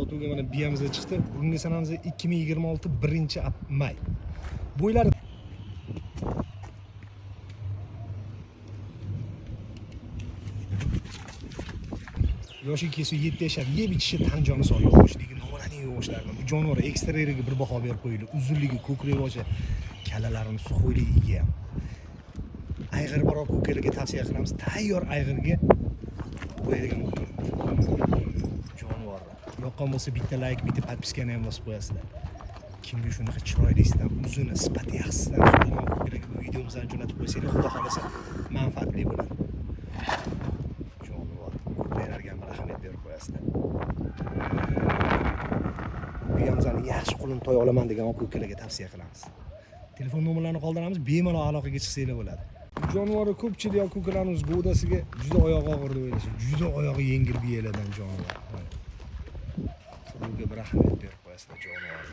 Otuga mana biyamizga chiqdi. Bugungi sanamizda 2026 1-may. Bo'ylari yoshi kelsa 7 yashar, yeb ichishi tan joni sog' yog'ochligi, nomalaning yog'ochlarini. Bu jonivor eksteriyeriga bir baho berib qo'yildi. Uzunligi, ko'krak boshi, kalalarini suxoyligiga ham. Ayg'ir biroq ko'kalarga tavsiya qilamiz. Tayyor ayg'irga qo'yadigan jonivor. Yoqqan bo'lsa bitta like, bitta podpiskani ham bosib qo'yasizlar. Kimga shunaqa chiroylisidan, uzuni, sifati yaxshisidan so'ragan ko'kalarga bu videomizni jo'natib qo'ysanglar, xudo xolasa manfaatli bo'ladi. Jonivor. Ko'klarga ham ahamiyat berib qo'yasizlar. Buyamzani yaxshi qulun to'y olaman degan ko'kalarga tavsiya qilamiz. Telefon nomerlarini qoldiramiz, bemalol aloqaga chiqsanglar bo'ladi. Jonivor ko'pchilik yoki ko'kalarimiz go'dasiga juda oyog'i og'ir deb o'ylasa, juda oyog'i yengil biyalardan jonivor. Bunga bir ahamiyat berib qo'yasizlar jonivor.